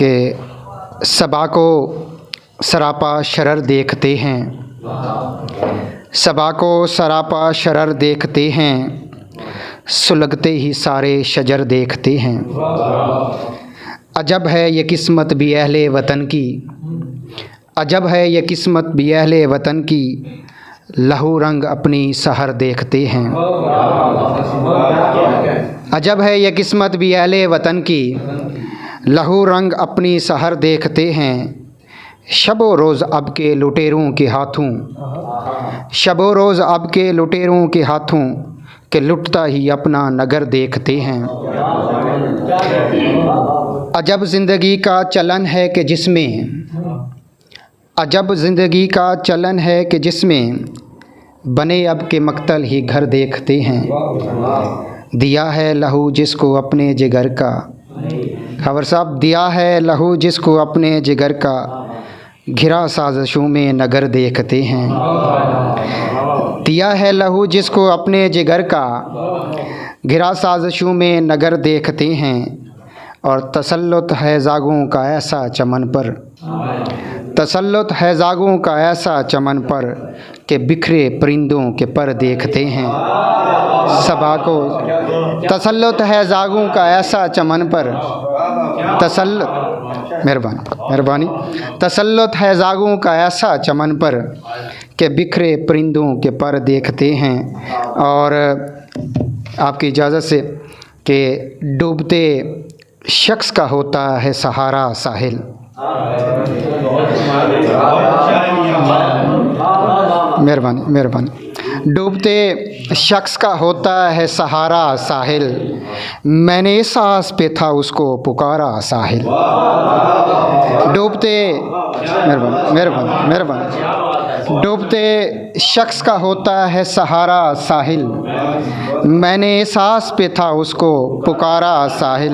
कि सबा को सरापा शरर देखते हैं, सबा को सरापा शरर देखते हैं, सुलगते ही सारे शजर देखते हैं। अजब है ये किस्मत भी अहले वतन की, अजब है ये किस्मत भी अहले वतन की, लहू रंग अपनी सहर देखते हैं। अजब है ये किस्मत भी अहले वतन की, लहू रंग अपनी सहर देखते हैं। शबो रोज़ अब के लुटेरों के हाथों, शबो रोज़ अब के लुटेरों के हाथों, के लुटता ही अपना नगर देखते हैं। अजब ज़िंदगी का चलन है कि जिसमें, अजब ज़िंदगी का चलन है कि जिसमें बने अब के मक्तल ही घर देखते हैं। दिया है लहू जिसको अपने जिगर का, खबर साहब, दिया है लहू जिसको अपने जिगर का, घिरा साजिशों में नगर देखते हैं। दिया है लहू जिसको अपने जिगर का, घिरा साजिशों में नगर देखते हैं। और तसल्लुत है जागों का ऐसा चमन पर, तसल्लुत है जागों का ऐसा चमन पर, के बिखरे परिंदों के पर देखते हैं। सबा को तसल्लुत है जागों का ऐसा चमन पर, मेहरबानी, तसल्लुत है जागों का ऐसा चमन पर, के बिखरे परिंदों के पर देखते हैं। और आपकी इजाज़त से कि डूबते शख्स का होता है सहारा साहिल, मेहरबानी, डूबते शख्स का होता है सहारा साहिल, मैंने सांस पे था उसको पुकारा साहिल। डूबते, मेहरबानी, डूबते शख्स का होता है सहारा साहिल, मैंने सांस पे था उसको पुकारा साहिल।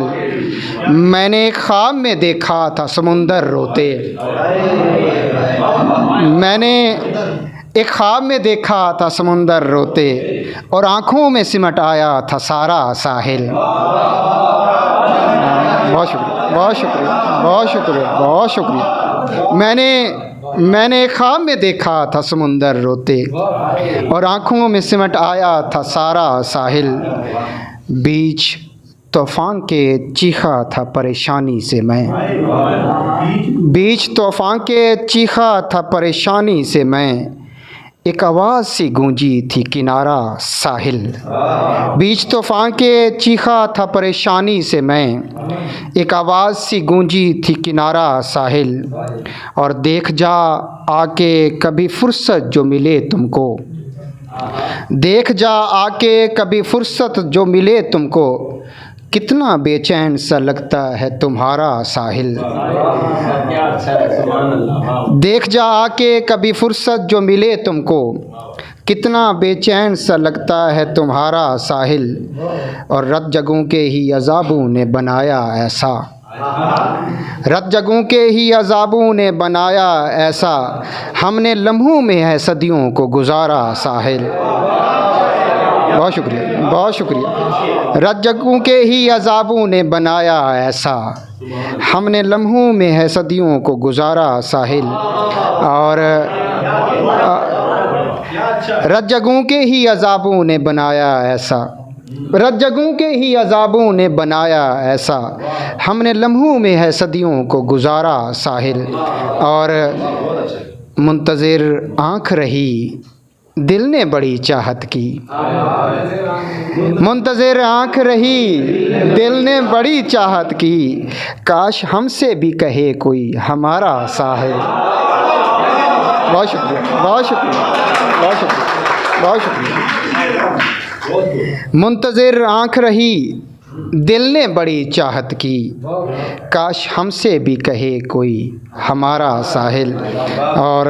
मैंने ख्वाब में देखा था समुंदर रोते, मैंने एक ख्वाब में देखा था समुंदर रोते, और आँखों में सिमट आया था सारा साहिल। बहुत शुक्रिया, बहुत शुक्रिया, बहुत शुक्रिया, बहुत शुक्रिया। मैंने एक ख्वाब में देखा था समुंदर रोते, और आँखों में सिमट आया था सारा साहिल। बीच तूफ़ान के चीखा था परेशानी से मैं, बीच तूफ़ान के चीखा था परेशानी से मैं, एक आवाज़ सी गूंजी थी किनारा साहिल। बीच तूफ़ान के चीखा था परेशानी से मैं, एक आवाज़ सी गूंजी थी किनारा साहिल। और देख जा आके कभी फुर्सत जो मिले तुमको, देख जा आके कभी फुर्सत जो मिले तुमको, कितना बेचैन सा लगता है तुम्हारा साहिल। देख जा आके कभी फुर्सत जो मिले तुमको, कितना बेचैन सा लगता है तुम्हारा साहिल। और रत जगों के ही अज़ाबों ने बनाया ऐसा, रत जगों के ही अज़ाबों ने बनाया ऐसा, हमने लम्हों में है सदियों को गुजारा साहिल। बहुत शुक्रिया, बहुत शुक्रिया। रत जगों के ही अज़ाबों ने बनाया ऐसा, हमने लम्हों में है सदियों को गुजारा साहिल। और रत जगों के ही अज़ाबों ने बनाया ऐसा, रत जगों के ही अज़ाबों ने बनाया ऐसा, हमने लम्हों में है सदियों को गुजारा साहिल। और मुंतज़िर आँख रही दिल ने बड़ी चाहत की, मुंतज़िर आँख रही दिल ने बड़ी चाहत की, काश हमसे भी कहे कोई हमारा साहिल। बहुत शुक्रिया, बहुत शुक्रिया, बहुत शुक्रिया, बहुत शुक्रिया। मुंतज़िर आँख रही दिल ने बड़ी चाहत की, काश हमसे भी कहे कोई हमारा साहिल। और